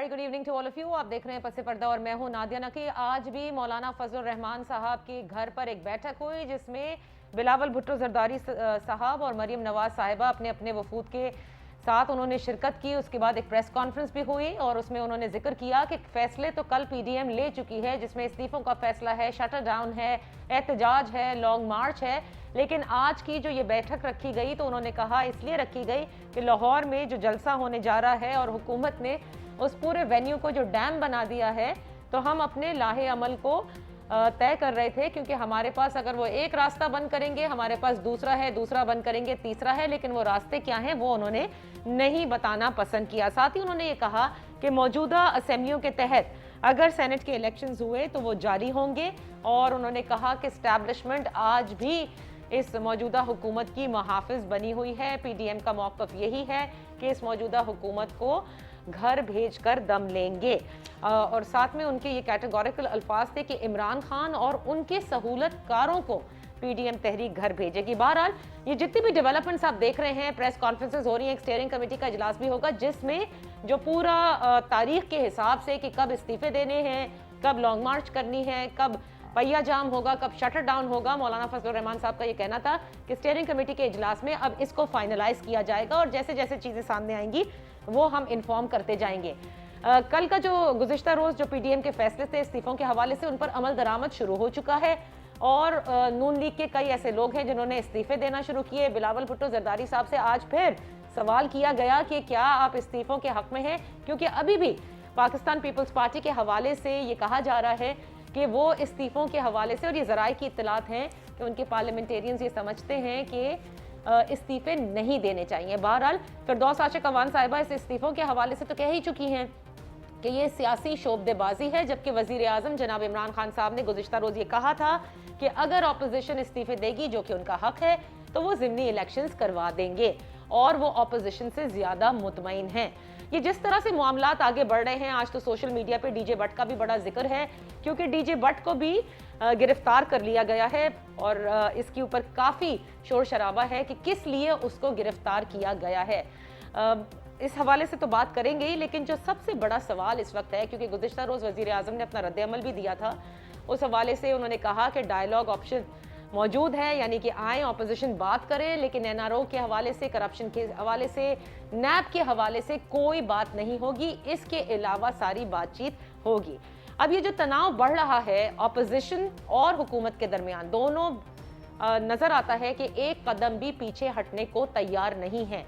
Very good evening to all of you. आप देख रहे हैं पसे पर्दा और मैं हूं नादिया नकी। आज भी मौलाना फजलुर रहमान साहब के घर पर एक बैठक हुई जिसमें बिलावल भुट्टो जरदारी साहब और मरियम नवाज साहिबा अपने अपने वफूद के साथ उन्होंने शिरकत की। उसके बाद एक प्रेस कॉन्फ्रेंस भी हुई और उसमें उन्होंने जिक्र किया कि फैसले तो कल पीडीएम ले चुकी है, जिसमें इस्तीफों का फैसला है, शटर डाउन है, एहतजाज है, लॉन्ग मार्च है। लेकिन आज की जो ये बैठक रखी गई तो उन्होंने कहा इसलिए रखी गई कि लाहौर में जो जलसा होने जा रहा है और हुकूमत ने उस पूरे वेन्यू को जो डैम बना दिया है, तो हम अपने लाहे अमल को तय कर रहे थे, क्योंकि हमारे पास अगर वो एक रास्ता बंद करेंगे, हमारे पास दूसरा है, दूसरा बंद करेंगे, तीसरा है, लेकिन वो रास्ते क्या हैं वो उन्होंने नहीं बताना पसंद किया। साथ ही उन्होंने ये कहा कि मौजूदा असेंबलियों के तहत अगर सेनेट के इलेक्शंस हुए तो वो जारी होंगे और उन्होंने कहा कि एस्टैब्लिशमेंट आज भी इस मौजूदा हुकूमत की मुहाफिज बनी हुई है। पीडीएम का मौक़िफ़ यही है कि इस मौजूदा हुकूमत को घर भेजकर दम लेंगे। और साथ में उनके ये कैटेगोरिकल अल्फाज थे कि इमरान खान और उनके सहूलतकारों को पीडीएम तहरीक घर भेजेगी। बहरहाल ये जितनी भी डेवलपमेंट्स आप देख रहे हैं, प्रेस कॉन्फ्रेंसेस हो रही हैं, एक स्टीयरिंग कमेटी का इजलास भी होगा जिसमें जो पूरा तारीख के हिसाब से कि कब इस्तीफे देने हैं, कब लॉन्ग मार्च करनी है, कब पहिया जाम होगा, कब शटर डाउन होगा। मौलाना फजलुर रहमान साहब का ये कहना था कि स्टीयरिंग कमेटी के इजलास में अब इसको फाइनलाइज किया जाएगा और जैसे जैसे चीज़ें सामने आएंगी वो हम इन्फॉर्म करते जाएंगे। कल का जो गुज़िश्ता रोज़ जो पीडीएम के फैसले थे इस्तीफों के हवाले से, उन पर अमल दरामद शुरू हो चुका है और नून लीग के कई ऐसे लोग हैं जिन्होंने इस्तीफे देना शुरू किए। बिलावल भुट्टो जरदारी साहब से आज फिर सवाल किया गया कि क्या आप इस्तीफों के हक में हैं, क्योंकि अभी भी पाकिस्तान पीपल्स पार्टी के हवाले से ये कहा जा रहा है कि वो इस्तीफों के हवाले से, और ये ज़राए की इत्तलात हैं कि उनके पार्लियामेंटेरियंस ये समझते हैं कि इस्तीफे नहीं देने चाहिए। बहरहाल फिरदौस आशिक अवान साहिबा इस इस्तीफों के हवाले से तो कह ही चुकी हैं कि ये सियासी शोबदेबाजी है, जबकि वजीर आजम जनाब इमरान खान साहब ने गुज़िश्ता रोज़ ये कहा था कि अगर अपोजिशन इस्तीफे देगी, जो कि उनका हक है, तो वो ज़िमनी इलेक्शंस करवा देंगे और वो अपोजिशन से ज़्यादा मुतमईन हैं। ये जिस तरह से मामलात आगे बढ़ रहे हैं, आज तो सोशल मीडिया पे डीजे भट्ट का भी बड़ा जिक्र है, क्योंकि डीजे भट्ट को भी गिरफ्तार कर लिया गया है और इसके ऊपर काफ़ी शोर शराबा है कि किस लिए उसको गिरफ्तार किया गया है। इस हवाले से तो बात करेंगे ही, लेकिन जो सबसे बड़ा सवाल इस वक्त है, क्योंकि गुज़िश्ता रोज़ वज़ीर आज़म ने अपना रद्द-ए-अमल भी दिया था, उस हवाले से उन्होंने कहा कि डायलॉग ऑप्शन मौजूद है, यानी कि आए ऑपोजिशन बात करे, लेकिन एनआरओ के हवाले से, करप्शन के हवाले से, नैब के हवाले से कोई बात नहीं होगी। इसके अलावा सारी बातचीत होगी। अब ये जो तनाव बढ़ रहा है ऑपोजिशन और हुकूमत के दरमियान, दोनों नजर आता है कि एक कदम भी पीछे हटने को तैयार नहीं है।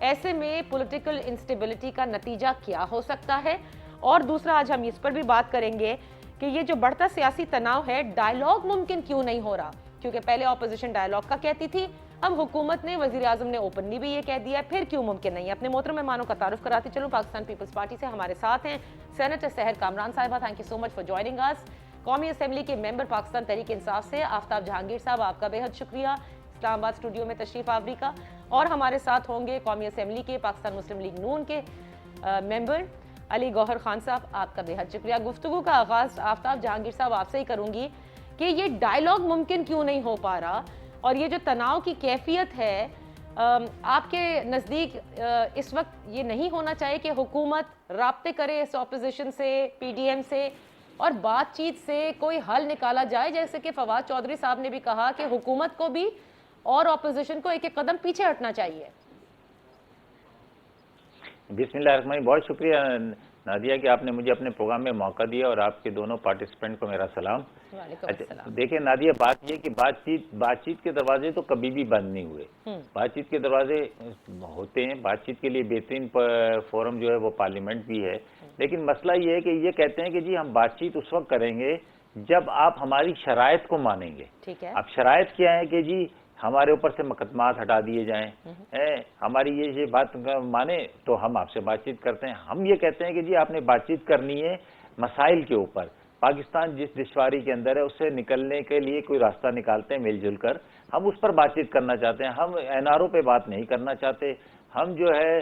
ऐसे में पॉलिटिकल इंस्टेबिलिटी का नतीजा क्या हो सकता है, और दूसरा आज हम इस पर भी बात करेंगे कि ये जो बढ़ता सियासी तनाव है, डायलॉग मुमकिन क्यों नहीं हो रहा, क्योंकि पहले ऑपोजिशन डायलॉग का कहती थी, अब हुकूमत ने, वजीर आजम ने ओपनली भी ये कह दिया, फिर क्यों मुमकिन नहीं है। अपने मोहतरम मेहमानों का तारुफ कराती चलूं। पाकिस्तान पीपल्स पार्टी से हमारे साथ हैं सेनेटर सहर कामरान साहिबा, thank you so much for joining us. कौमी असेंबली के मेंबर पाकिस्तान तहरीक इंसाफ से आफ्ताब जहांगीर साहब, आपका बेहद शुक्रिया इस्लामाबाद स्टूडियो में तशरीफ आवरी का। और हमारे साथ होंगे कौमी असेंबली के पाकिस्तान मुस्लिम लीग नून के मेंबर अली गौहर खान साहब, आपका बेहद शुक्रिया। गुफ्तगू का आगाज आफ्ताब जहांगीर साहब आपसे ही करूंगी कि ये डायलॉग मुमकिन क्यों नहीं हो पा रहा, और ये जो तनाव की कैफियत है, आपके नज़दीक इस वक्त ये नहीं होना चाहिए कि हुकूमत राब्ते करे इस ऑपोजिशन से, पीडीएम से, और बातचीत से कोई हल निकाला जाए, जैसे कि फवाद चौधरी साहब ने भी कहा कि हुकूमत को भी और ऑपोजिशन को एक एक कदम पीछे हटना चाहिए। बिस्मिल्लाह, बहुत शुक्रिया नादिया कि आपने मुझे अपने प्रोग्राम में मौका दिया, और आपके दोनों पार्टिसिपेंट को मेरा सलाम। अच्छा, देखिए नादिया, बात ये कि बातचीत के दरवाजे तो कभी भी बंद नहीं हुए। बातचीत के दरवाजे होते हैं, बातचीत के लिए बेहतरीन फोरम जो है वो पार्लियामेंट भी है, लेकिन मसला ये है कि ये कहते हैं कि जी हम बातचीत उस वक्त करेंगे जब आप हमारी शराइत को मानेंगे। ठीक है। अब शराइत क्या है कि जी हमारे ऊपर से मुकदमात हटा दिए जाएं, हमारी ये बात माने तो हम आपसे बातचीत करते हैं। हम ये कहते हैं कि जी आपने बातचीत करनी है मसाइल के ऊपर, पाकिस्तान जिस दुश्वारी के अंदर है उससे निकलने के लिए कोई रास्ता निकालते हैं मिलजुल कर, हम उस पर बातचीत करना चाहते हैं। हम एनआरओ पे बात नहीं करना चाहते, हम जो है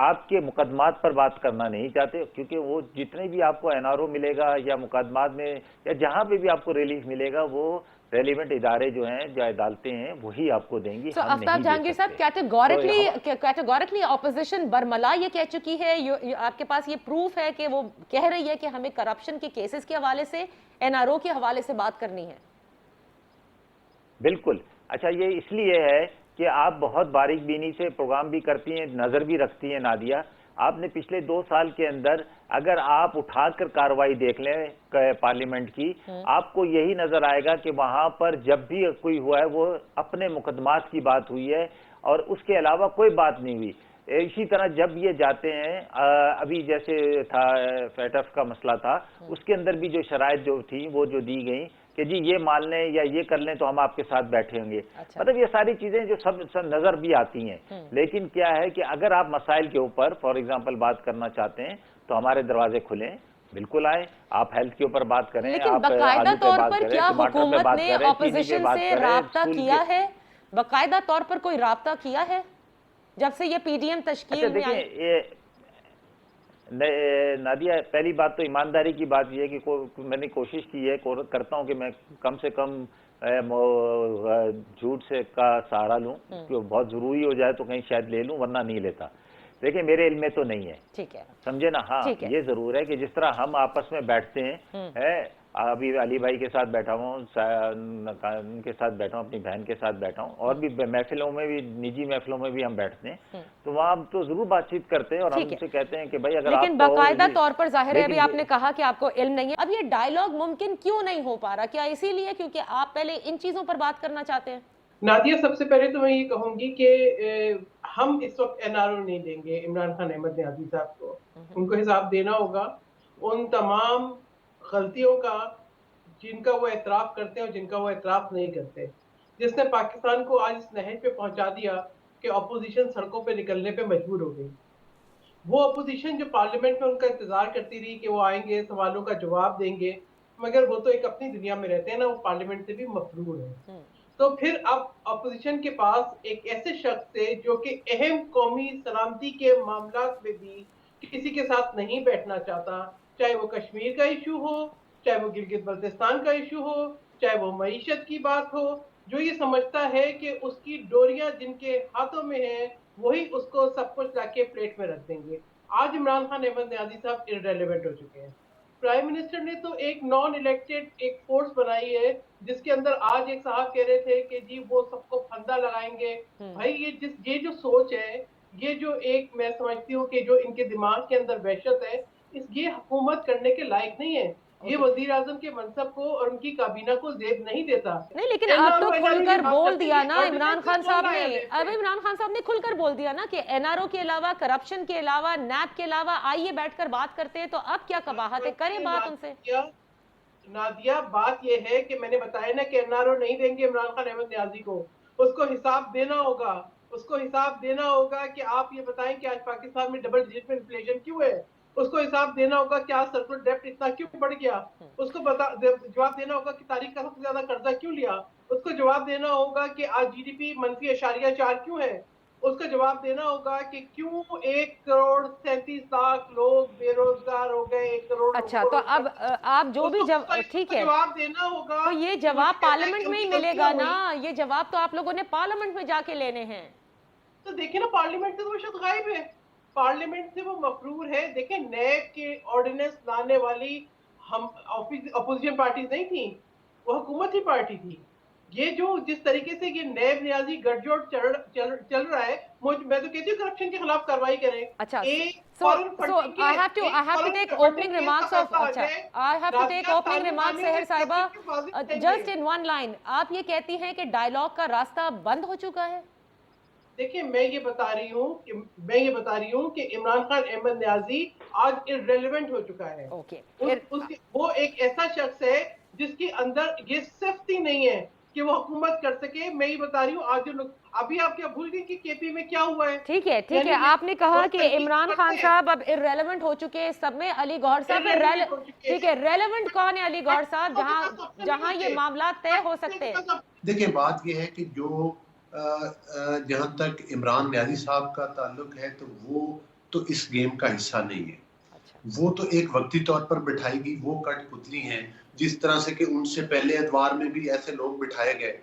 आपके मुकदमात पर बात करना नहीं चाहते, क्योंकि वो जितने भी आपको एनआरओ मिलेगा या मुकदमात में या जहाँ पे भी आपको रिलीफ मिलेगा वो रेलिवेंट इदारे जो हैं, जो अदालतें हैं, वही आपको देंगी। तो हम आफ्ताब नहीं दे जहांगीर साहब, सकते। कैटेगोरिकली ऑपोजिशन बरमला ये कह चुकी है, आपके पास ये प्रूफ है कि वो कह रही है कि हमें करप्शन के केसेस के हवाले से, एनआरओ के हवाले से बात करनी है? बिल्कुल। अच्छा, ये इसलिए है कि आप बहुत बारीक बीनी से प्रोग्राम भी करती हैं, नज़र भी रखती हैं नादिया। आपने पिछले 2 साल के अंदर अगर आप उठाकर कार्रवाई देख लें पार्लियामेंट की, आपको यही नजर आएगा कि वहां पर जब भी कोई हुआ है वो अपने मुकदमात की बात हुई है और उसके अलावा कोई बात नहीं हुई। इसी तरह जब ये जाते हैं, अभी जैसे था फैटफ का मसला था, उसके अंदर भी जो शराइत जो थी वो जो दी गई कि जी ये मान लें या ये कर लें तो हम आपके साथ बैठे होंगे। अच्छा। मतलब ये सारी चीजें जो सब नजर भी आती हैं। लेकिन क्या है कि अगर आप मसाइल के ऊपर फॉर एग्जांपल बात करना चाहते हैं तो हमारे दरवाजे खुले हैं, बिल्कुल आए। आप हेल्थ के ऊपर बात करें, लेकिन आप बाकायदा आलू पे तौर बात पर करें, क्या टमाटर पे हुकूमत बात ने करें, चीनी पे ऑपोजिशन बात से करें, राब्ता स्कूल किया के। है? बाकायदा तौर पर कोई राब्ता किया है जब से ये पीडीएम अच्छा तश्कील में देखिए, आई? ये नादिया, पहली बात तो ईमानदारी की बात यह है कि मैंने कोशिश की है, करता हूं कि मैं कम से कम झूठ से का सहारा लूं, क्यों बहुत जरूरी हो जाए तो कहीं शायद ले लूं, वरना नहीं लेता। देखिए मेरे इल्म में तो नहीं है, ठीक है, समझे ना। हाँ, ठीक है। ये जरूर है कि जिस तरह हम आपस में बैठते हैं, है अभी अली भाई के साथ बैठा हूँ, उनके साथ बैठा हूँ, अपनी बहन के साथ बैठा हूँ, और भी महफिलों में भी, निजी महफिलों में भी हम बैठते हैं, तो वहाँ हम तो जरूर बातचीत करते हैं और हम ठीक है। उनसे कहते हैं कि भाई अगर लेकिन आप बाकायदा तौर पर जाहिर है, अभी लेकिन आपने कहा कि आपको इल्म नहीं है, अब ये डायलॉग मुमकिन क्यों नहीं हो पा रहा? क्या इसीलिए क्योंकि आप पहले इन चीजों पर बात करना चाहते हैं? नादिया, सबसे पहले तो मैं ये कहूंगी कि हम इस वक्त एनआरओ नहीं देंगे इमरान खान अहमद न्याजी साहब को। उनको हिसाब देना होगा उन तमाम गलतियों का जिनका वो एतराफ करते हैं और जिनका वो एतराफ नहीं करते, जिसने पाकिस्तान को आज इस नहज पे पहुंचा दिया कि अपोजिशन सड़कों पे निकलने पे मजबूर हो गई। वो अपोजिशन जो पार्लियामेंट में उनका इंतजार करती रही कि वो आएंगे, सवालों का जवाब देंगे, मगर वो तो एक अपनी दुनिया में रहते हैं ना, वो पार्लियामेंट से भी मफरूर है। तो फिर अब अपोजिशन के पास एक ऐसे शख्स है जो कि अहम कौमी सलामती के मामलात में भी किसी के साथ नहीं बैठना चाहता, चाहे वो कश्मीर का इशू हो, चाहे वो गिलगित बल्तिस्तान का इशू हो, चाहे वो मईशत की बात हो, जो ये समझता है कि उसकी डोरियां जिनके हाथों में है वही उसको सब कुछ लाके प्लेट में रख देंगे। आज इमरान खान अहमद न्याजी साहब इररेलेवेंट हो चुके हैं। प्राइम मिनिस्टर ने तो एक नॉन इलेक्टेड एक फोर्स बनाई है, जिसके अंदर आज एक साहब कह रहे थे कि जी वो सबको फंदा लगाएंगे। भाई ये जो सोच है, ये जो एक मैं समझती हूँ कि जो इनके दिमाग के अंदर वहशत है, ये हुकूमत करने के लाइक नहीं है। ये वजीर आजम के मनसब को और उनकी काबीना को जेब नहीं देता। नहीं, लेकिन अब तो खुलकर बोल दिया ना इमरान खान साहब ने, अब इमरान खान साहब ने खुलकर बोल दिया ना कि एनआरओ के अलावा, करप्शन के अलावा, नैब के अलावा आइए बैठकर बात करते हैं। तो अब क्या कबाहत है, करें बात उनसे। नादिया, बात यह है कि मैंने बताया ना कि एनआरओ नहीं देंगे इमरान खान अहमद न्याजी को। उसको हिसाब देना होगा, उसको हिसाब देना होगा कि आप ये बताएं कि आज पाकिस्तान में डबल डिजिट में इन्फ्लेशन क्यों है। उसको हिसाब देना होगा कि आज सर्कुलर डेब्ट इतना क्यों बढ़ गया। उसको जवाब देना होगा कि तारीख का सबसे ज्यादा कर्जा क्यों लिया। उसको जवाब देना होगा कि आज जीडीपी -4.4 क्यों है। उसका जवाब देना होगा कि क्यों 1,37,00,000 लोग बेरोजगार हो गए, 1 करोड़। अच्छा, तो अब आप जो भी ठीक है, जवाब देना होगा। तो ये जवाब पार्लियामेंट में ही मिलेगा ना, ये जवाब तो आप लोगों ने पार्लियामेंट में जाके लेने हैं। तो देखिए ना, पार्लियामेंट से तो वो शख्स गायब है, पार्लियामेंट से वो मफरूर है। देखिए, नैब के ऑर्डिनेंस लाने वाली हम अपोजिशन पार्टीज नहीं थी, वो हुकूमती पार्टी थी। ये जो जिस तरीके से ये नैब न्याजी गठजोड़ चल रहा है, मैं तो कहती हूँ करप्शन के खिलाफ कार्रवाई करें। अच्छा, so I have to take opening remarks of, अच्छा, I have to take opening remarks सहर साहिबा, just in one line, आप ये कहती हैं कि डायलॉग का रास्ता बंद हो चुका है? देखिए, मैं ये बता रही हूँ कि इमरान खान अहमद न्याजी आज इररेलेवेंट हो चुका है। ओके, वो एक ऐसा शख्स है जिसके अंदर ये सिफ्ती नहीं है कि वो हुकूमत कर सके। मैं ये बता रही हूँ, आज जो लोग, अभी आप क्या भूल गए कि केपी में क्या हुआ है? ठीक है, आपने कहा कि इमरान खान साहब अब इररेलेवेंट हो चुके हैं, सब में अली गौहर साहब, ठीक है, रेलेवेंट कौन है अली गौहर साहब, जहां ये मामला तय हो सकते हैं? देखिए, बात ये है कि जो जहां तक इमरान न्याजी साहब का ताल्लुक है, तो वो तो इस गेम का हिस्सा नहीं है। वो तो एक वक्ती तौर पर बिठाएगी, वो कठपुतली हैं, जिस तरह से कि उनसे पहले अदवार में भी ऐसे लोग बिठाए गए।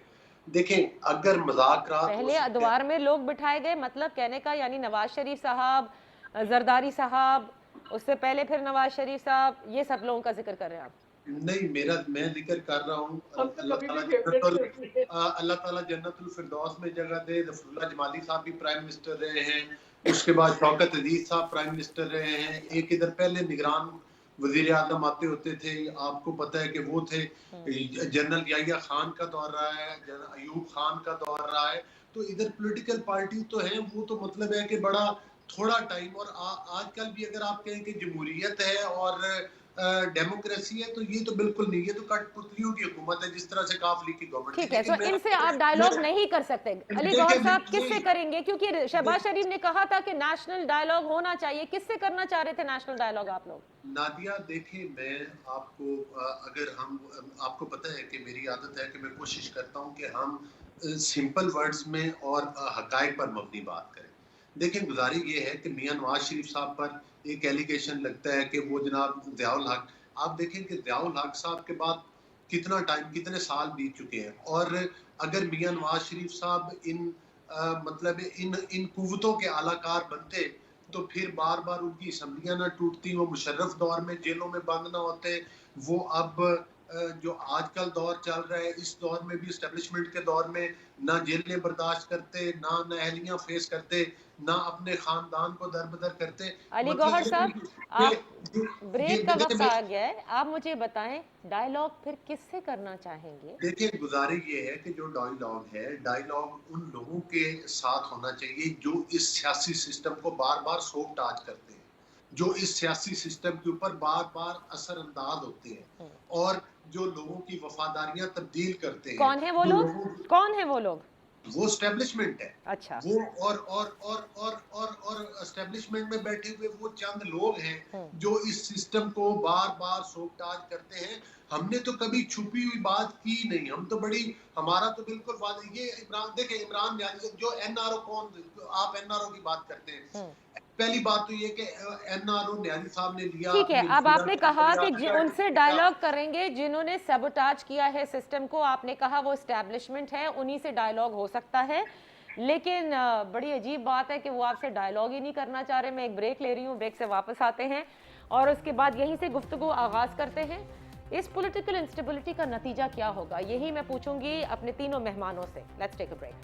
देखें, अगर मज़ाकरात हो पहले सकते हैं, अदवार में लोग बिठाए गए, मतलब कहने का यानी नवाज शरीफ साहब, जरदारी साहब, उससे पहले फिर नवाज शरीफ साहब, ये सब लोगों का जिक्र कर रहे हैं आप? नहीं, मैं जिक्र कर रहा हूँ, हम तो कभी भी फेवरेट नहीं है। अल्लाह ताला जन्नतुल फिरदौस में जगह दे। ज़फ़रुल्लाह जमाली साहब भी प्राइम मिनिस्टर रहे हैं, उसके बाद शौकत अजीज साहब प्राइम मिनिस्टर रहे हैं। एक इधर पहले निगरान वजीर आजम आते होते थे, आपको पता है कि वो थे। जनरल याहिया खान का दौर रहा है, जनरल अयूब खान का दौर रहा है। तो इधर पॉलिटिकल पार्टी तो है, वो तो मतलब है कि बड़ा थोड़ा टाइम। और आजकल भी अगर आप कहें कि जमहूरियत है और डेमोक्रेसी है, तो ये तो बिल्कुल नहीं, ये तो कठपुतलियों की हुकूमत है, जिस तरह से काफ लीग की गवर्नमेंट थी। ठीक है, तो लेकिन इनसे आप डायलॉग नहीं कर सकते। अली गौहर देखिए, साहब मैं किससे करेंगे? क्योंकि शहबाज शरीफ ने कहा था कि नेशनल डायलॉग होना चाहिए, किससे करना चाह रहे थे नेशनल डायलॉग आप लोग? नादिया, देखिए, मैं आपको अगर हम आपको पता है कि मेरी आदत है कि मैं कोशिश करता हूं कि हम सिंपल वर्ड्स में और हकायक पर मबनी बात करें। देखें, गुजारी ये है कि मियां नवाज शरीफ साहब पर एक एलिगेशन लगता है कि वो जनाब ज़ियाउल हक, आप देखें कि ज़ियाउल हक साहब के बाद कितना टाइम, कितने साल बीत चुके हैं। और अगर मियां नवाज शरीफ साहब मतलब इन कुव्वतों के आलाकार बनते, तो फिर बार बार उनकी असम्बलियां ना टूटती, वो मुशर्रफ दौर में जेलों में बंद ना होते। वो अब जो आजकल दौर चल रहा है, इस दौर में भी एस्टेब्लिशमेंट के दौर में ना जेलें बर्दाश्त करते, ना अहलियां फेस करते, ना अपने खानदान को दरबदर करते। अली मतलब गौहर ये साहब, ये आप ब्रेक का वक्त देखिए, आ गया है, आप मुझे बताएं डायलॉग फिर किससे करना चाहेंगे? देखिए, गुजारिश ये है कि जो डायलॉग है, डायलॉग उन लोगों के साथ होना चाहिए जो इस सियासी सिस्टम को बार बार सोख टाच करते हैं, जो इस सियासी सिस्टम के ऊपर बार बार असरअंदाज होते हैं, और जो लोगों की वफादारियां तब्दील करते हैं। कौन है वो जो लोग? लोगों कौन है वो लोग? वो एस्टेब्लिशमेंट है। अच्छा। वो और एस्टेब्लिशमेंट में बैठे हुए वो चंद लोग हैं जो इस सिस्टम को बार बार सोखताज करते हैं। हमने तो कभी छुपी हुई बात की नहीं, हम तो बड़ी, हमारा तो बिल्कुल ये इमरान, देखे इमरान जो एनआरओ, कौन आप एनआरओ की बात करते हैं? पहली बात तो ये कि एनआरओ न्याजी साहब ने लिया, ठीक है, अब आपने कहा कि उनसे लिया। डायलॉग करेंगे जिन्होंने सबोटाज किया है सिस्टम को, आपने कहा वो एस्टैब्लिशमेंट है, उन्हीं से डायलॉग हो सकता है। लेकिन बड़ी अजीब बात है कि वो आपसे डायलॉग ही नहीं करना चाह रहे। मैं एक ब्रेक ले रही हूँ, ब्रेक से वापस आते हैं और उसके बाद यहीं से गुफ्तगू आगाज करते हैं। इस पॉलिटिकल इंस्टेबिलिटी का नतीजा क्या होगा, यही मैं पूछूंगी अपने तीनों मेहमानों से। Let's take a break.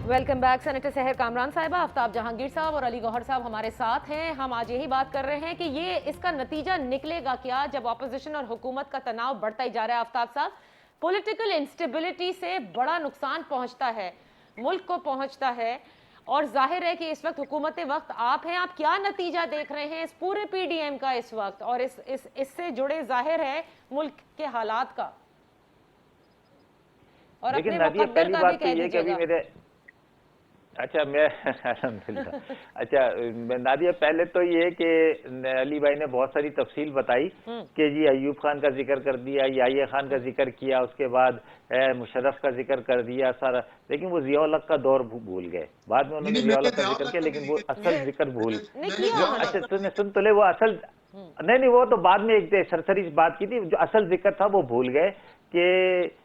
Welcome back. Senator Sehar Kamran साहिबा, आफ्ताब जहांगीर साहब और अली गौहर साहब हमारे साथ हैं। हम आज यही बात कर रहे हैं कि ये इसका नतीजा निकलेगा क्या जब ऑपोजिशन और हुकूमत का तनाव बढ़ता ही जा रहा है। आफ्ताब साहब, पॉलिटिकल इंस्टेबिलिटी से बड़ा नुकसान पहुंचता है, मुल्क को पहुंचता है, और जाहिर है कि इस वक्त हुकूमत वक्त आप हैं। आप क्या नतीजा देख रहे हैं इस पूरे पीडीएम का इस वक्त, और इससे जुड़े जाहिर है मुल्क के हालात का, और अपने मुकद्दर का भी कह दीजिएगा। अच्छा, मैं अल्हम्दुलिल्लाह। अच्छा, नादिया, पहले तो ये कि अली भाई ने बहुत सारी तफसील बताई कि जी अयूब खान का जिक्र कर दिया, याहिया खान का जिक्र किया, उसके बाद मुशर्रफ का जिक्र कर दिया सारा, लेकिन वो ज़ियाउल हक का दौर भूल गए। बाद में उन्होंने ज़ियाउल हक का जिक्र किया, लेकिन वो असल जिक्र भूल। अच्छा, तुमने सुन तो ले, वो असल नहीं, वो तो बाद में एक सरसरी बात की थी, जो असल जिक्र था वो भूल गए कि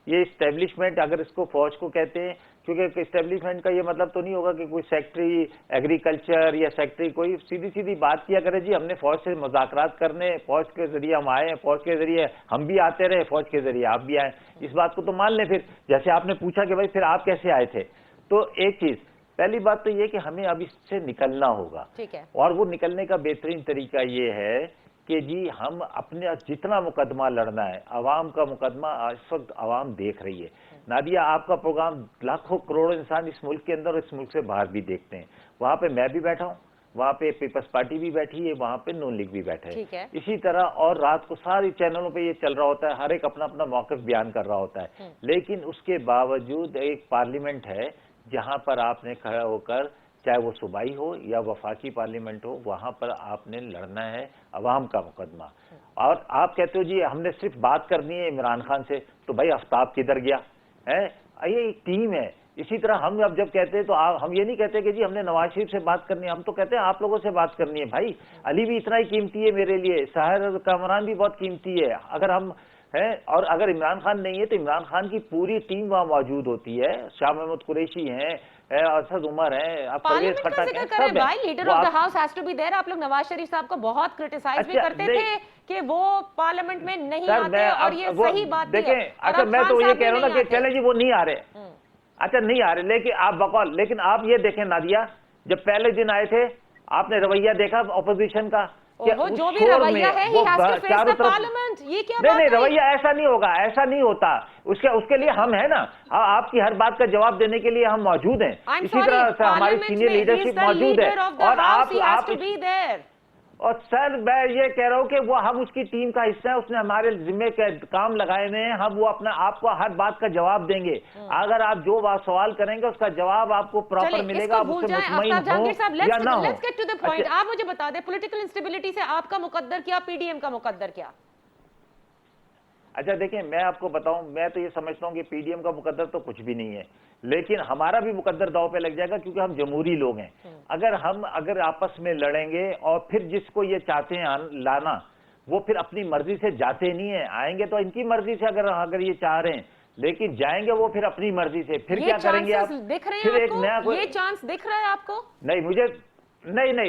ये इस्टेब्लिशमेंट, अगर इसको फौज को कहते हैं, क्योंकि इस्टेब्लिशमेंट का ये मतलब तो नहीं होगा कि कोई सेक्रेटरी एग्रीकल्चर या सेक्रेटरी कोई सीधी सीधी बात किया करे जी हमने फौज से मुज़ाकरात करने, फौज के जरिए हम आए हैं, फौज के जरिए हम भी आते रहे, फौज के जरिए आप भी आए, इस बात को तो मान लें। फिर जैसे आपने पूछा कि भाई फिर आप कैसे आए थे, तो एक चीज, पहली बात तो ये कि हमें अब इससे निकलना होगा, ठीक है, और वो निकलने का बेहतरीन तरीका ये है कि जी हम अपने जितना मुकदमा लड़ना है, अवाम का मुकदमा इस वक्त अवाम देख रही है। नादिया, आपका प्रोग्राम लाखों करोड़ों इंसान इस मुल्क के अंदर और इस मुल्क से बाहर भी देखते हैं। वहाँ पे मैं भी बैठा हूँ, वहाँ पे पीपल्स पार्टी भी बैठी है, वहाँ पे नून लीग भी बैठे है, इसी तरह, और रात को सारी चैनलों पे ये चल रहा होता है, हर एक अपना अपना मौक़िफ़ बयान कर रहा होता है। लेकिन उसके बावजूद एक पार्लियामेंट है जहाँ पर आपने खड़ा होकर, चाहे वो सूबाई हो या वफाकी पार्लियामेंट हो, वहां पर आपने लड़ना है अवाम का मुकदमा। और आप कहते हो जी हमने सिर्फ बात करनी है इमरान खान से, तो भाई आफ्ताब किधर गया? है, ये एक टीम है। इसी तरह हम अब जब कहते हैं तो हम ये नहीं कहते कि जी हमने नवाज शरीफ से बात करनी है, हम तो कहते हैं आप लोगों से बात करनी है। भाई अली भी इतना ही कीमती है मेरे लिए, साहिर कामरान भी बहुत कीमती है। अगर हम है, और अगर इमरान खान नहीं है तो इमरान खान की पूरी टीम वहां मौजूद होती है। शाह महमूद कुरैशी हैं, असद उमर हैं, परवेज खट्टक हैं, सब भाई leader of the house has to be there. आप लोग नवाज शरीफ साहब को बहुत क्रिटिसाइज भी करते थे कि वो पार्लियामेंट में नहीं आते, और ये सही बात है। देखें, अच्छा मैं तो ये कह रहा हूँ ना कि चले जी वो नहीं आ रहे, अच्छा नहीं आ रहे, लेकिन आप बकौल, लेकिन आप ये देखें नादिया, जब पहले दिन आए थे आपने रवैया देखा ऑपोजिशन का, जो भी रवैया है, he has to face the parliament। ये क्या बात है? नहीं, रवैया ऐसा नहीं होगा, ऐसा नहीं होता। उसके लिए हम है ना, आपकी हर बात का जवाब देने के लिए हम मौजूद हैं। इसी तरह से हमारी सीनियर लीडरशिप मौजूद है, और आप और सर मैं ये कह रहा हूं कि वो हम उसकी टीम का हिस्सा है, उसने हमारे जिम्मे के काम लगाए हुए हैं, हम वो अपना आपको हर बात का जवाब देंगे। अगर आप जो सवाल करेंगे उसका जवाब आपको प्रॉपर मिलेगा, आप उससे मुतमईन हो या ना हो। Let's get to the point. आप मुझे बता दें, पॉलिटिकल इंस्टेबिलिटी से आपका मुकद्दर क्या, पीडीएम का मुकद्दर क्या? अच्छा देखिए, मैं आपको बताऊं, मैं तो ये समझता हूं कि पीडीएम का मुकद्दर तो कुछ भी नहीं है, लेकिन हमारा भी मुकद्दर दांव पे लग जाएगा, क्योंकि हम जमहूरी लोग हैं। अगर आपस में लड़ेंगे और फिर जिसको ये चाहते हैं लाना, वो फिर अपनी मर्जी से जाते नहीं है। आएंगे तो इनकी मर्जी से, अगर ये चाह रहे हैं, लेकिन जाएंगे वो फिर अपनी मर्जी से। फिर क्या करेंगे आप? दिख रहे फिर हैं एक नया ये चांस दिख रहा है आपको? नहीं,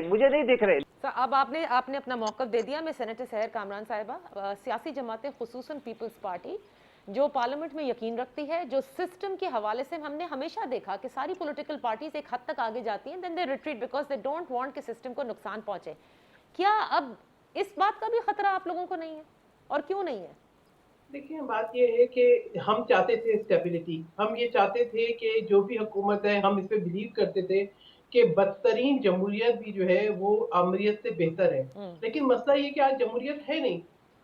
मुझे नहीं दिख रहे। अब आपने अपना मौक़िफ़ दे दिया। मैं सेनेटर साहिर कामरान साहिबा, सियासी जमातें खुसूसन पीपल्स पार्टी जो पार्लियामेंट में यकीन रखती है, जो सिस्टम के हवाले से हमने हमेशा देखा कि सारी पॉलिटिकल पार्टीज एक हद तक आगे जाती हैं, then they retreat because they don't want कि सिस्टम को नुकसान पहुंचे। क्या अब इस बात का भी खतरा आप लोगों को नहीं है, और क्यों नहीं है? देखिए, बात ये है कि हम चाहते थे स्टेबिलिटी, हम ये चाहते थे कि जो भी हुकूमत है, हम इस पे बिलीव करते थे कि बदतरीन जमहूरियत भी जो है वो आमरीत से बेहतर है। लेकिन मसला ये कि आज जमहूरियत है नहीं,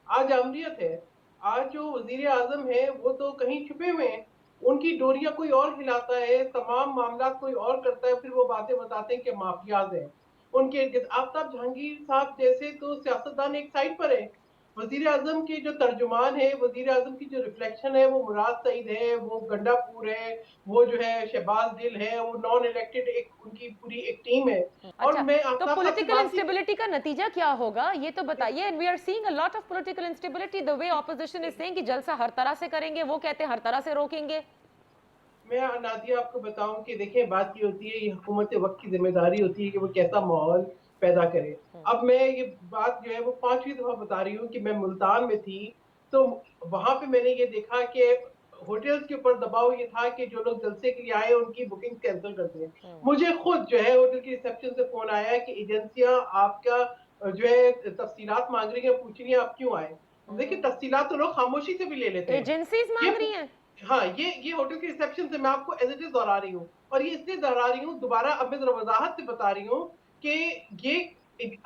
आज आमरीत है। आज जो वजीर आजम है वो तो कहीं छुपे हुए हैं, उनकी डोरियां कोई और हिलाता है, तमाम मामला कोई और करता है, फिर वो बातें बताते हैं कि माफियाज हैं उनके। आफ्ताब जहांगीर साहब जैसे तो सियासतदान एक साइड पर है, वजीर आजम के जो तर्जुमान है, वजीर आजम की जो रिफ्लेक्शन है, वो मुराद सईद है, वो गंडापुर है, वो जो है शहबाज गिल है, वो नॉन इलेक्टेड एक उनकी पूरी एक टीम है। और मैं तो पॉलिटिकल इंस्टेबिलिटी का नतीजा क्या होगा ये तो बताइए। We are seeing a lot of political instability, the way opposition is saying कि जलसा हर तरह से करेंगे, वो कहते हैं हर तरह से रोकेंगे। मैं नादिया आपको बताऊं कि देखें, बात ये होती है, ये हुकूमत वक्त की जिम्मेदारी होती है कि वो कैसा माहौल पैदा करे। अब मैं ये बात जो है वो 5वीं दफा बता रही हूँ कि मैं मुल्तान में थी, तो वहां पे मैंने ये देखा कि होटल्स के ऊपर दबाव ये था कि जो लोग जलसे के लिए आए उनकी बुकिंग कैंसिल कर दें। मुझे खुद जो है होटल की रिसेप्शन से फोन आया कि एजेंसियां आपका जो है तफसीलात मांग रही है, पूछ रही है आप क्यों आए। देखिए, तफसीलात तो लोग खामोशी से भी ले लेते हैं, एजेंसीज मांग रही हैं। हाँ, ये होटल की रिसेप्शन से मैं आपको एज इट इज दोहरा रही हूँ, और ये इसलिए दोहरा रही हूँ दोबारा, अब मैं जरा वजाहत से बता रही हूँ कि ये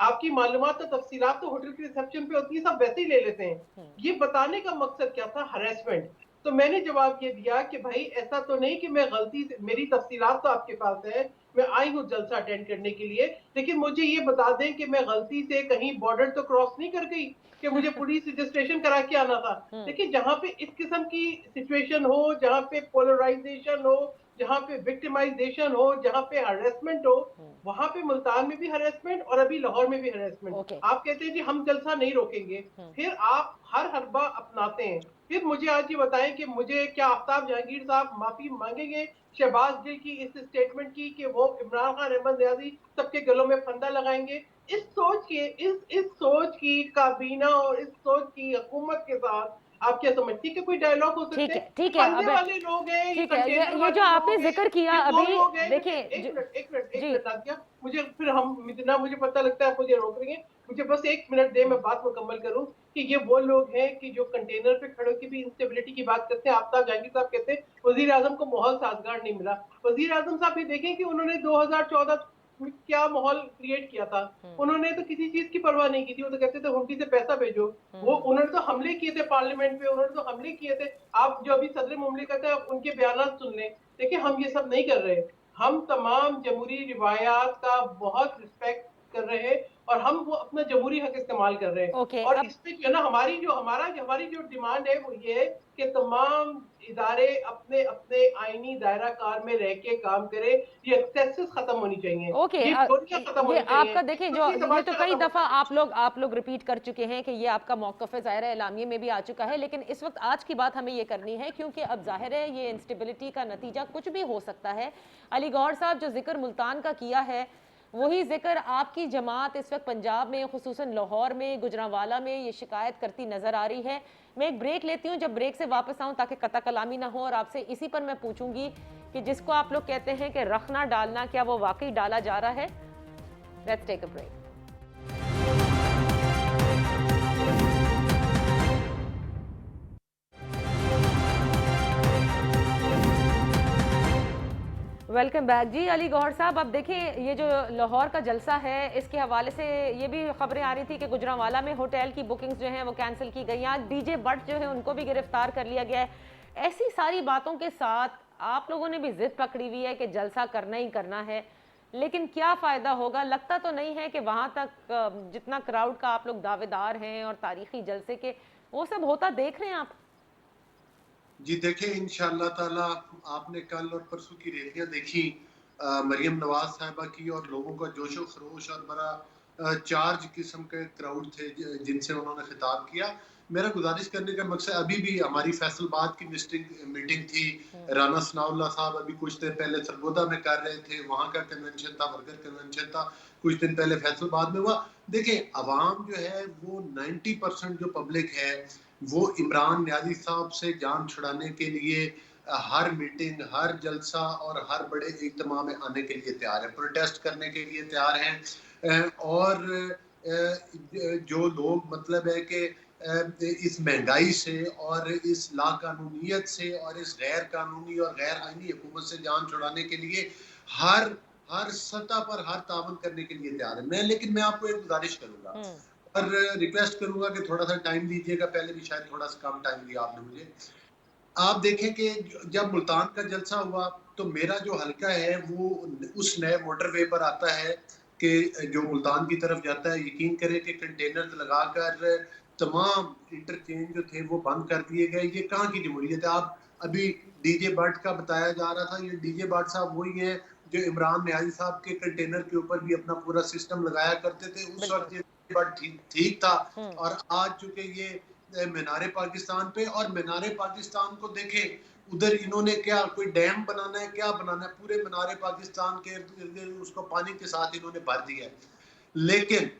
आपकी मालूमात और तफसीलात तो होटल की रिसेप्शन पे होती है, सब वैसे ही ले लेते हैं। ये बताने का मकसद क्या था? हरेसमेंट। तो मैंने जवाब ये दिया कि भाई ऐसा तो नहीं कि मैं गलती से, मेरी तफसीलात तो आपके पास है, मैं आई हूँ जलसा अटेंड करने के लिए, लेकिन मुझे ये बता दें कि मैं गलती से कहीं बॉर्डर तो क्रॉस नहीं कर गई कि मुझे पुलिस रजिस्ट्रेशन करा के आना था। देखिए, जहाँ पे इस किस्म की सिचुएशन हो, जहाँ पे पोलराइजेशन हो, जहाँ पे विक्टिमाइजेशन हो, जहाँ पे हरेसमेंट हो, वहां पे मुल्तान में भी हरेसमेंट और अभी लाहौर में भी हरेसमेंट। आप कहते हैं जी हम जलसा नहीं रोकेंगे, फिर आप हर हरबा अपनाते हैं। फिर मुझे आज ये बताएं कि मुझे क्या आफ्ताब जहांगीर साहब माफी मांगेंगे शहबाज गिल की इस स्टेटमेंट की कि वो इमरान खान अहमद न्याजी सबके गलों में फंदा लगाएंगे? इस सोच की काबीना और इस सोच की हुकूमत के साथ आप क्या समझते हैं कि कोई डायलॉग हो सकते हैं? ठीक है, फंदे वाले लोग हैं, ये जो आपने जिक्र किया अभी, देखिए एक मिनट नादिया, मुझे फिर हम जितना मुझे पता लगता है आप मुझे रोक रही हैं, मुझे बस 1 मिनट दे, मैं बात मुकम्मल करूं कि ये वो लोग हैं कि जो कंटेनर पे खड़े की भी इंस्टेबिलिटी की बात करते हैं। आफ्ताब जहांगीर साहब कहते हैं वजीर आजम को माहौल साजगार नहीं मिला। वजीर आजम साहब ये देखें कि उन्होंने 2014 में क्या माहौल क्रिएट किया था। उन्होंने तो किसी चीज की परवाह नहीं की थी, वो तो कहते थे हुंडी से पैसा भेजो। वो उन्होंने तो हमले किए थे पार्लियामेंट पे, उन्होंने तो हमले किए थे। आप जो अभी सदर मुमलिकत है उनके बयान सुन लें। देखिए, हम ये सब नहीं कर रहे, हम तमाम जमहूरी रिवायात का बहुत रिस्पेक्ट कर रहे हैं और हम वो अपना जमहूरी हक इस्तेमाल कर रहे हैं। ओके, और अब इसमें जो है ना हमारी जो डिमांड है वो ये है कि तमाम इदारे अपने अपने आईनी दायरा कार में रह के काम करें। ये एक्सेसेस खत्म होनी चाहिए, ओके, ये चोरियां खत्म ये होनी चाहिए, आपका देखिए, जो फर्जी ये तो तमाशा कई खत्म दफा होना चाहिए। आप लोग रिपीट कर चुके हैं कि ये आपका मौक़िफ़ है, ज़ाहिर है एलामिये में भी आ चुका है, लेकिन इस वक्त आज की बात हमें ये करनी है क्योंकि अब ज़ाहिर है ये इंस्टेबिलिटी का नतीजा कुछ भी हो सकता है। अली गौहर साहब जो जिक्र मुल्तान का किया है, वही जिक्र आपकी जमात इस वक्त पंजाब में, खुसूसन लाहौर में, गुजरांवाला में ये शिकायत करती नजर आ रही है। मैं एक ब्रेक लेती हूँ, जब ब्रेक से वापस आऊँ ताकि कता कलामी ना हो, और आपसे इसी पर मैं पूछूंगी कि जिसको आप लोग कहते हैं कि रखना डालना, क्या वो वाकई डाला जा रहा है? Let's take a break. Welcome back जी। अली गौहर साहब, अब देखिए ये जो लाहौर का जलसा है इसके हवाले से ये भी खबरें आ रही थी कि गुजरांवाला में होटल की बुकिंग्स जो हैं वो कैंसिल की गई। आज डीजे बट जो है उनको भी गिरफ्तार कर लिया गया है। ऐसी सारी बातों के साथ आप लोगों ने भी जिद पकड़ी हुई है कि जलसा करना ही करना है, लेकिन क्या फ़ायदा होगा? लगता तो नहीं है कि वहाँ तक जितना क्राउड का आप लोग दावेदार हैं और तारीखी जलसे के, वो सब होता देख रहे हैं आप? जी देखिए, इंशाअल्लाह ताला आपने कल और परसों की रैलियां देखी मरियम नवाज साहिबा की, और लोगों का जोशो खरोश और बड़ा चार्ज किस्म के क्राउड थे जिनसे उन्होंने खिताब किया। मेरा गुजारिश करने का मकसद, अभी भी हमारी फैसलाबाद की मीटिंग थी, राना सनाउल्लाह साहब अभी कुछ देर पहले सरगोदा में कर रहे थे, वहाँ का कन्वेंशन था, वर्कर कन्वेंशन था, कुछ दिन पहले फैसलाबाद में हुआ। देखिए, अवाम जो है वो 90% जो पब्लिक है वो इमरान न्याजी साहब से जान छुड़ाने के लिए हर मीटिंग, हर जलसा और हर बड़े इज्तिमा में आने के लिए तैयार है, प्रोटेस्ट करने के लिए तैयार हैं। और जो लोग मतलब है कि इस महंगाई से और इस लाकानूनियत से और इस गैर कानूनी और गैर आईनी हुकूमत से जान छुड़ाने के लिए हर हर सतह पर हर तावन करने के लिए तैयार है। लेकिन मैं आपको एक गुजारिश करूंगा और रिक्वेस्ट करूंगा कि थोड़ा सा टाइम दीजिएगा। पहले भी शायद थोड़ा सा कम टाइम दिया आपने मुझे। आप देखें कि जब मुल्तान का जलसा हुआ तो मेरा जो हलका है वो उस नए मोटरवे पर आता है कि जो मुल्तान की तरफ जाता है। यकीन करें कि कंटेनर लगाकर तमाम इंटरचेंज जो थे वो बंद कर दिए गए। ये कहाँ की जमहूरियत है? आप अभी डीजे बट का बताया जा रहा था, ये डीजे बट साहब वही है जो इमरान न्याजी साहब के कंटेनर के ऊपर भी अपना पूरा सिस्टम लगाया करते थे। उस वक्त ये बट ठीक था, और आज चूंकि ये मीनारे पाकिस्तान पे, और मीनारे पाकिस्तान को देखें उधर इन्होंने क्या कोई डैम बनाना है, क्या बनाना है, पूरे मीनारे पाकिस्तान के इर्द उसको पानी के साथ इन्होंने भर दिया है। लेकिन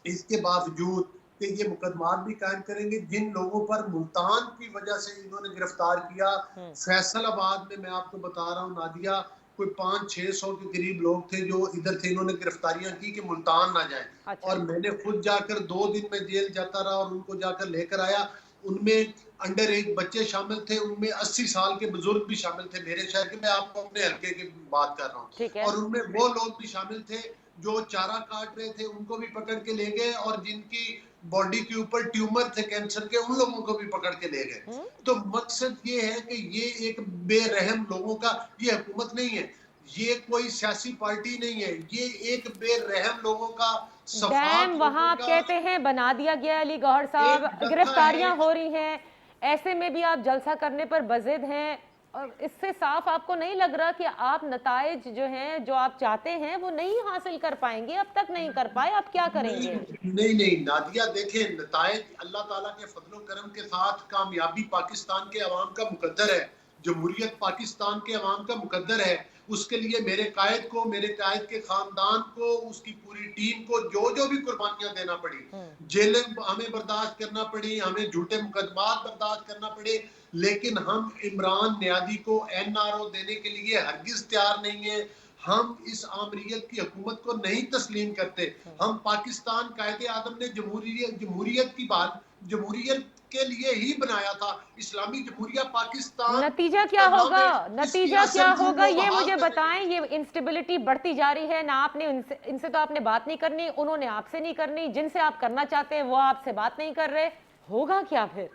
इसके बावजूद कि ये मुकदमात भी कायम करेंगे जिन लोगों पर मुल्तान की वजह से इन्होंने गिरफ्तार किया। फैसलाबाद में मैं आपको बता रहा हूँ नादिया, कोई 500-600 के करीब लोग थे जो इधर थे, इन्होंने गिरफ्तारियां की कि मुल्तान ना जाए। अच्छा। और मैंने खुद जाकर 2 दिन में जेल जाता रहा और उनको जाकर लेकर आया। उनमें अंडर एज बच्चे शामिल थे, उनमें 80 साल के बुजुर्ग भी शामिल थे मेरे शहर के। मैं आपको अपने हल्के की बात कर रहा हूँ। और उनमें वो लोग भी शामिल थे जो चारा काट रहे थे, उनको भी पकड़ के ले गए, और जिनकी बॉडी के ऊपर ट्यूमर थे कैंसर के, उन लोगों को भी पकड़ के ले गए। तो मकसद ये है कि ये एक बेरहम लोगों का, ये हुकूमत नहीं है, ये कोई सियासी पार्टी नहीं है, ये एक बेरहम लोगों का डैम वहां आप कहते हैं बना दिया गया। अली गौहर साहब, गिरफ्तारियां हो रही हैं, ऐसे में भी आप जलसा करने पर बजिद हैं, और इससे साफ आपको नहीं लग रहा कि आप नताइज जो हैं, जो आप चाहते हैं वो नहीं हासिल कर पाएंगे? अब तक नहीं कर पाए, अब क्या करेंगे? नहीं नादिया, देखें नताइज अल्लाह ताला के फजलो करम के साथ कामयाबी पाकिस्तान के अवाम का मुकद्दर है, जमहूरियत पाकिस्तान के अवाम का मुकद्दर है। उसके लिए मेरे कायद को, मेरे कायद के खानदान को, उसकी पूरी टीम को जो भी कुर्बानियां देना पड़ी, जेलें हमें बर्दाश्त करना पड़ी, हमें झूठे मुकदमात बर्दाश्त करना पड़े, लेकिन हम इमरान न्याजी को NRO देने के लिए हरगिज तैयार नहीं है। हम इस आमरीत की हुकूमत को नहीं तस्लीम करते। हम पाकिस्तान कायदे आदम ने जमहूरियत की बात जमहूरियत के लिए ही बनाया था, इस्लामी जमहूरिया पाकिस्तान। नतीजा क्या होगा? नतीजा क्या होगा ये मुझे बताएं। ये इंस्टेबिलिटी बढ़ती जा रही है ना, आपने इनसे तो आपने बात नहीं करनी, उन्होंने आपसे नहीं करनी, जिनसे आप करना चाहते हैं वो आपसे बात नहीं कर रहे, होगा क्या फिर?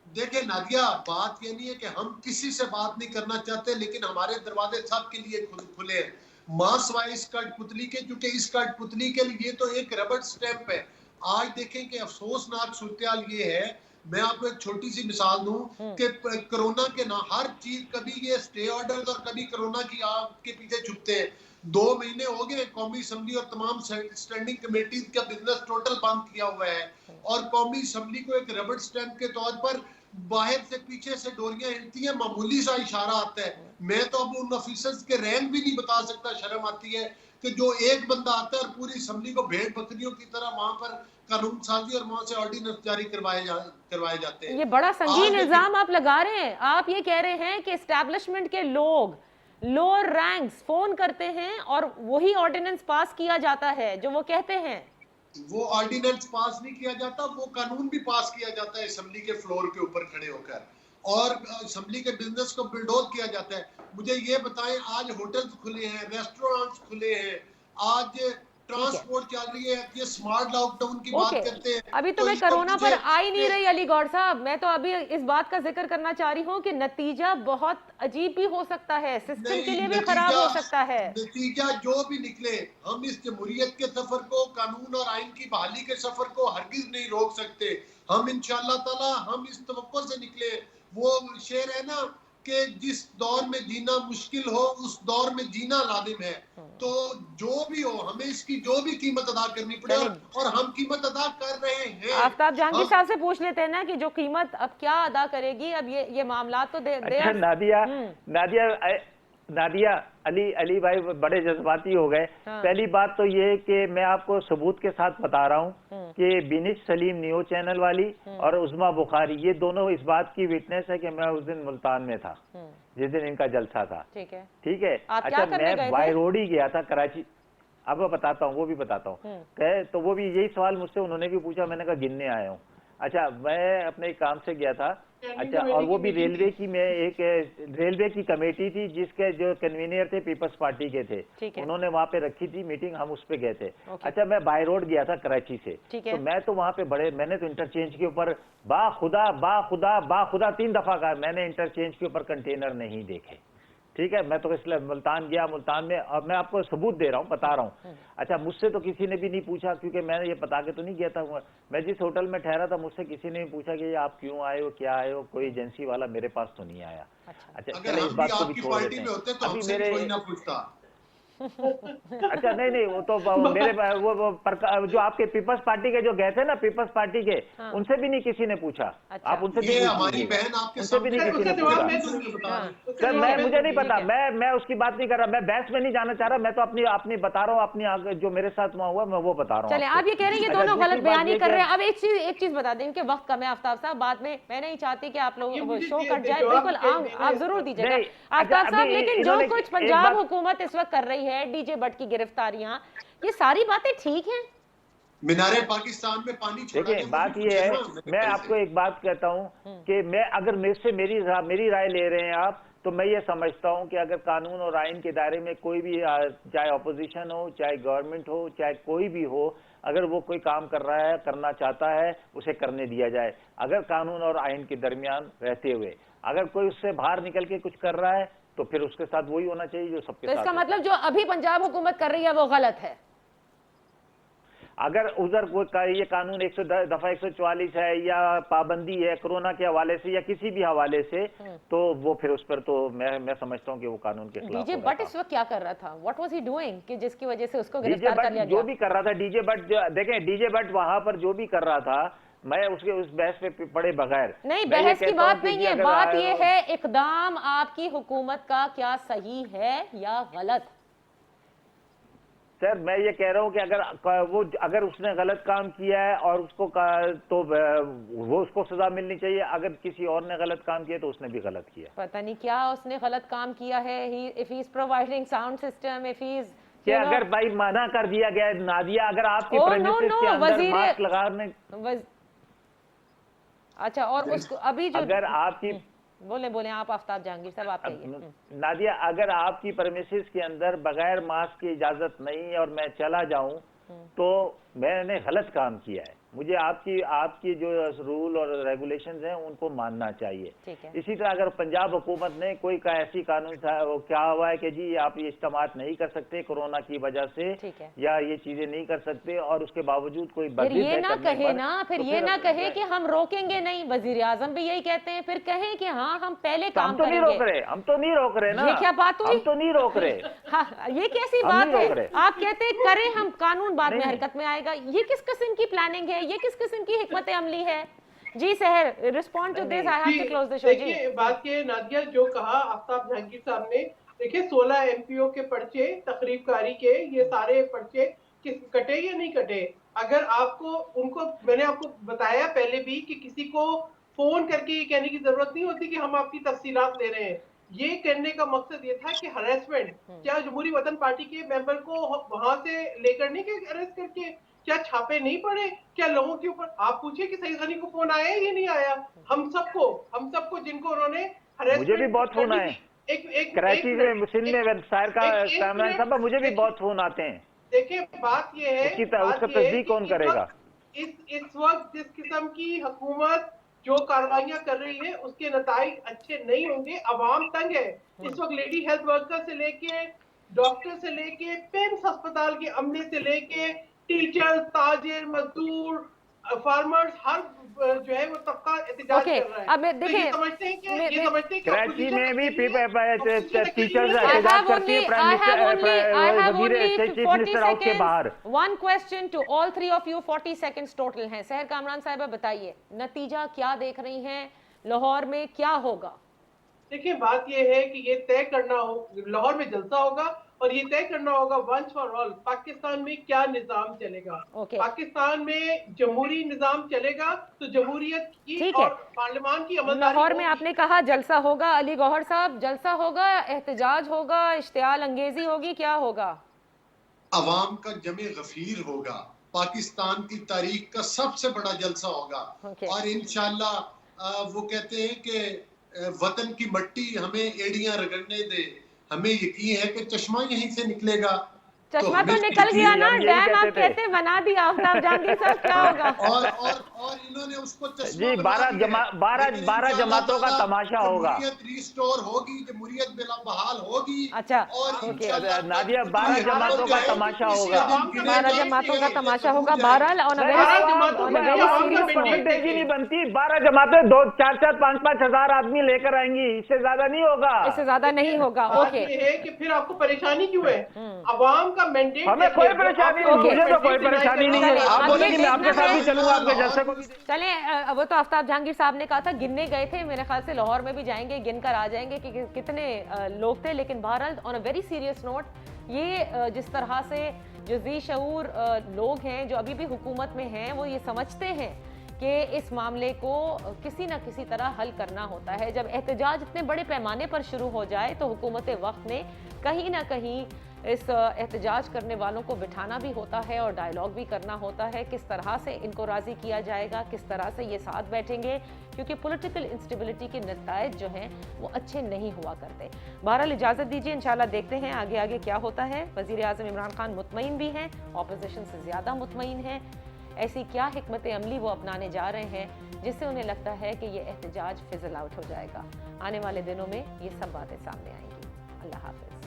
देखिए नादिया, बात ये नहीं है कि हम किसी से बात नहीं करना चाहते, लेकिन हमारे दरवाजे सबके लिए खुले हैं। मास वाइज कठपुतली के, क्योंकि इस कठपुतली के लिए तो एक रबड़ स्टैंप है। आज देखें कि अफसोसनाक सूरत ये है, मैं आपको एक छोटी सी मिसाल दूं कि कोरोना के ना हर चीज, कभी ये स्टे ऑर्डर और कभी कोरोना की आग के पीछे छुपते हैं। 2 महीने हो गए कौमी असम्बली और तमाम स्टैंडिंग कमेटी का बिजनेस टोटल बंद किया हुआ है, और कौमी असम्बली को एक रबड़ स्टैंप के तौर पर बाहर से पीछे से डोरियां हिलती है, मामूली सा इशारा आता है। मैं तो अब उन ऑफिसर्स के रैंक भी नहीं बता सकता, शर्म आती है कि जो एक बंदा आता है और पूरी असम्बली को भेड़ बकरियों की तरह वहां पर कानून साजी और वहां से ऑर्डिनेंस जारी करवाए जाते हैं। ये बड़ा संगीन इल्जाम आप लगा रहे हैं। आप ये कह रहे हैं कि एस्टैब्लिशमेंट के लोग, लोअर रैंक्स फोन करते हैं और वही ऑर्डिनेंस पास किया जाता है जो वो कहते हैं। वो ऑर्डिनेंस पास नहीं किया जाता, वो कानून भी पास किया जाता है असम्बली के फ्लोर के ऊपर खड़े होकर, और असम्बली के बिजनेस को बुलडोज किया जाता है। मुझे ये बताएं, आज होटल्स खुले हैं, रेस्टोरेंट्स खुले हैं, आज ट्रांसपोर्ट चल रही है, ये स्मार्ट लॉकडाउन की बात करते हैं। अभी तो मैं कोरोना पर आ ही नहीं रही अली गौर साहब, मैं तो अभी इस बात का जिक्र करना चाह रही हूँ कि नतीजा बहुत अजीब भी हो सकता है, सिस्टम के लिए भी खराब हो सकता है। नतीजा जो भी निकले, हम इस जमहूरियत के सफर को, कानून और आइन की बहाली के सफर को हरगिज नहीं रोक सकते। हम इंशाअल्लाह ताला हम इस तवक्को से निकले। वो शेर है ना कि जिस दौर में जीना मुश्किल हो उस दौर में जीना लाजिम है। तो जो भी हो, हमें इसकी जो भी कीमत अदा करनी पड़े, और हम कीमत अदा कर रहे हैं। आफ्ताब जहांगीर साहब से पूछ लेते हैं ना कि जो कीमत अब क्या अदा करेगी। अब ये मामला तो अच्छा, नादिया अली भाई बड़े जज्बाती हो गए। पहली बात तो ये कि मैं आपको सबूत के साथ बता रहा हूँ कि बिनिश सलीम न्यूज चैनल वाली और उस्मा बुखारी, ये दोनों इस बात की विटनेस है कि मैं उस दिन मुल्तान में था जिस दिन इनका जलसा था। ठीक है। अच्छा, मैं बाय रोड ही गया था कराची, अब मैं बताता हूँ, वो भी बताता हूँ। तो वो भी यही सवाल मुझसे उन्होंने भी पूछा, मैंने कहा गिनने आया हूँ। अच्छा, मैं अपने काम से गया था। अच्छा, और वो भी रेलवे की, मैं एक रेलवे की कमेटी थी जिसके जो कन्वीनियर थे पीपल्स पार्टी के थे, उन्होंने वहां पे रखी थी मीटिंग, हम उस पे गए थे। अच्छा, मैं बाय रोड गया था कराची से, तो मैं तो वहां पे मैंने तो इंटरचेंज के ऊपर बाखुदा 3 दफा कहा, मैंने इंटरचेंज के ऊपर कंटेनर नहीं देखे। ठीक है, मैं तो इसलिए मुल्तान गया, मुल्तान में, अब मैं आपको सबूत दे रहा हूँ, बता रहा हूँ। अच्छा, मुझसे तो किसी ने भी नहीं पूछा, क्योंकि मैंने ये बता के तो नहीं गया था। मैं जिस होटल में ठहरा था मुझसे किसी ने नहीं पूछा कि आप क्यों आए हो, क्या आए हो, कोई एजेंसी वाला मेरे पास तो नहीं आया। अच्छा, चलो इस बात को भी छोड़ देते हैं। अभी मेरे अच्छा, नहीं, वो तो मेरे वो जो आपके पीपल्स पार्टी के जो गए थे ना, पीपल्स पार्टी के, उनसे भी नहीं किसी ने पूछा। आप उनसे भी हमारी बहन आपके उनसे भी नहीं किसी ने पूछा। सर, मुझे नहीं पता, मैं उसकी बात नहीं कर रहा, मैं बहस में नहीं जाना चाह रहा, मैं तो अपनी बता रहा हूँ, अपनी जो मेरे साथ वहां हुआ मैं वो बता रहा हूँ। चले, आप ये कह रहे हैं दोनों गलत बयानी कर रहे हैं। अब एक चीज बता दें कि वक्त कम है आफ्ताब साहब, बाद में मैं नहीं चाहती कि आप लोग शो कट जाए, बिल्कुल आप जरूर दीजिएगा आफ्ताब साहब। लेकिन जो कुछ पंजाब हुकूमत इस वक्त कर रही है, डीजे भट्ट की गिरफ्तारियां, ये सारी बातें ठीक हैं? मीनारे पाकिस्तान में पानी छोड़ा। देखिए, बात ये है, मैं आपको एक बात कहता हूं कि मैं अगर मेरी राय ले रहे हैं आप, तो मैं ये समझता हूं कि अगर कानून और आइन के दायरे में कोई भी, चाहे ऑपोजिशन हो, चाहे गवर्नमेंट हो, चाहे कोई भी हो, अगर वो कोई काम कर रहा है, करना चाहता है, उसे करने दिया जाए। अगर कानून और आइन के दरमियान रहते हुए अगर कोई उससे बाहर निकल के कुछ कर रहा है, तो फिर उसके साथ वही होना चाहिए जो सबके साथ। तो इसका मतलब जो अभी पंजाब हुकूमत कर रही है वो गलत है? अगर उधर कोई ये कानून 100 दफा 144 है या पाबंदी है कोरोना के हवाले से या किसी भी हवाले से, तो वो फिर उस पर तो मैं समझता हूँ कि वो कानून के खिलाफ। डीजे भट्ट इस वक्त क्या कर रहा था? व्हाट वाज ही डूइंग कि जिसकी वजह से उसको गिरफ्तार कर लिया गया? जो भी कर रहा था डीजे भट्ट, देखें डीजे भट्ट वहां पर जो भी कर रहा था, मैं उसके उस बहस पे पड़े बगैर नहीं, बहस की बात नहीं है, बात ये है इकदाम आपकी हुकूमत का क्या सही है या गलत? सर, मैं ये कह रहा हूँ कि अगर उसने गलत काम किया है और उसको तो वो उसको सजा मिलनी चाहिए, अगर किसी और ने गलत काम किया तो उसने भी गलत किया। पता नहीं क्या उसने गलत काम किया है। If he is providing sound system, if he is क्या अगर भाई मना कर दिया गया नादिया, अगर आपकी प्रेमिसेस के अंदर मास्क लगाने, अच्छा, और उसको अभी जो अगर आपकी बोले आप आफ्ताब जहांगीर साहब, आप कहिए। नादिया, अगर आपकी प्रेमिसेस के अंदर बगैर मास्क की इजाजत नहीं है और मैं चला जाऊं, तो मैंने गलत काम किया है। मुझे आपकी जो रूल और रेगुलेशंस हैं उनको मानना चाहिए। ठीक है। इसी तरह अगर पंजाब हुकूमत ने कोई का ऐसी कानून वो क्या हुआ है कि जी आप ये इस्तेमाल नहीं कर सकते कोरोना की वजह से, ठीक है। या ये चीजें नहीं कर सकते, और उसके बावजूद कोई फिर ये ना कहे ना, फिर तो ये ना कहे कि हम रोकेंगे नहीं। वजीर आजम भी यही कहते हैं, फिर कहें कि हाँ हम पहले काम हम तो नहीं रोक रहे, हम तो नहीं रोक रहे ना। ये क्या बात हुई? हम तो नहीं रोक रहे। हाँ, ये कैसी हम बात नहीं रोक है? रहे। आप कहते हैं करें हम, कानून बाद में नहीं। हरकत में आएगा। ये किस किस्म की प्लानिंग है? ये किस किस्म की हिकमत अमली है? जी Sehar, respond to this, I have to close the show. देखिए बात ये नादिया जो कहा आफ्ताब जहांगीर साहब ने, देखिए 16 एमपीओ के पर्चे तकरीबकारी के, ये सारे पर्चे कटे या नहीं कटे? अगर आपको उनको, मैंने आपको बताया पहले भी कि किसी को फोन करके ये कहने की जरूरत नहीं होती कि हम आपकी तफसीलात ले रहे हैं। ये करने का मकसद ये था कि हरेसमेंट, क्या जमहूरी वतन पार्टी के मेंबर को वहां से लेकर नहीं के अरेस्ट करके, क्या छापे नहीं पड़े? क्या लोगों के ऊपर आप पूछिए कि सईद गनी को फोन आया या नहीं आया? हम सबको जिनको उन्होंने मुझे भी बहुत फोन आए, कराची से, मुस्लिम में शायर का कैमरामैन साहब, मुझे भी बहुत फोन आते हैं। देखिए बात ये है, उसका तस्दीक कौन करेगा? इस वक्त जिस किस्म की हुकूमत जो कार्रवाइयां कर रही है उसके नताइज अच्छे नहीं होंगे। अवाम तंग है इस वक्त। लेडी हेल्थ वर्कर से लेके डॉक्टर से लेके पेम्स अस्पताल के अमले से लेके टीचर्स, ताजिर, मजदूर, फार्मर्स, हर जो है वो तबका एहतजाज कर रहा है। अब देखिए, ये समझते हैं कि कराची में भी टीचर्स एहतजाज करती है के बाहर। One question to all three of you, 40 seconds total हैं। सहर कामरान साहिबा बताइए, नतीजा क्या देख रही हैं? लाहौर में क्या होगा? देखिए बात यह है कि ये तय करना हो, लाहौर में जलसा होगा और ये तय करना होगा वंस फॉर ऑल पाकिस्तान में क्या निजाम चलेगा। पाकिस्तान में जमहूरी निजाम चलेगा तो जमहूरियत की और पार्लियामान की अमलदारी। लाहौर में आपने कहा जलसा होगा, अली गौहर साहब, जलसा होगा, एहतजाज होगा, इश्तियाल अंगेजी होगी, क्या होगा? अवाम का जमे गफीर होगा, पाकिस्तान की तारीख का सबसे बड़ा जलसा होगा। और इंशाल्लाह वो कहते हैं कि वतन की मट्टी हमें एड़ियां रगड़ने दे, हमें यकीन है कि चश्मा यहीं से निकलेगा। चश्मा तो निकल गया ना, डैम आप कहते बना दिया। आफ्ताब जहांगीर साहब क्या होगा? और इन्होंने उसको जी 12 जमातों का तमाशा होगा। रिस्टोर होगी, जमहूरियत बहाल होगी। अच्छा, और नादिया 12 जमातों का तमाशा होगा। 12 जमातों का तमाशा होगा। बहरहाल तेजी नहीं बनती, 12 जमातें 2, 4, 5 हजार आदमी लेकर आएंगी, इससे ज्यादा नहीं होगा। इससे ज्यादा नहीं होगा। ओके, कि फिर आपको परेशानी क्यों है? अवाम का मैंडेट, हमें कोई परेशानी नहीं, मुझे तो कोई परेशानी नहीं है। आप बोलेंगे मैं आपके साथ भी चलूंगा, आपके जलसे को भी। चले, वो तो आफ्ताब जहांगीर साहब ने कहा था गिनने गए थे, मेरे ख्याल से लाहौर में भी जाएंगे, गिन कर आ जाएंगे कि कितने लोग थे। लेकिन बहरहाल on a very serious note, ये जिस तरह से जो जी शऊर लोग हैं जो अभी भी हुकूमत में हैं, वो ये समझते हैं कि इस मामले को किसी न किसी तरह हल करना होता है। जब एहतजाज इतने बड़े पैमाने पर शुरू हो जाए तो हुकूमत वक्त ने कहीं ना कहीं इस एहतजाज करने वालों को बिठाना भी होता है और डायलॉग भी करना होता है। किस तरह से इनको राज़ी किया जाएगा, किस तरह से ये साथ बैठेंगे, क्योंकि पॉलिटिकल इंस्टेबिलिटी के नताइज जो हैं वो अच्छे नहीं हुआ करते। बहरहाल इजाज़त दीजिए, इंशाल्लाह देखते हैं आगे आगे क्या होता है। वज़ीर आज़म इमरान खान मुतमईन भी हैं, ऑपोजिशन से ज़्यादा मुतमईन हैं। ऐसी क्या हिकमत अमली वो अपनाने जा रहे हैं जिससे उन्हें लगता है कि ये एहतजाज फिजल आउट हो जाएगा। आने वाले दिनों में ये सब बातें सामने आएंगी। अल्लाह हाफ़िज़।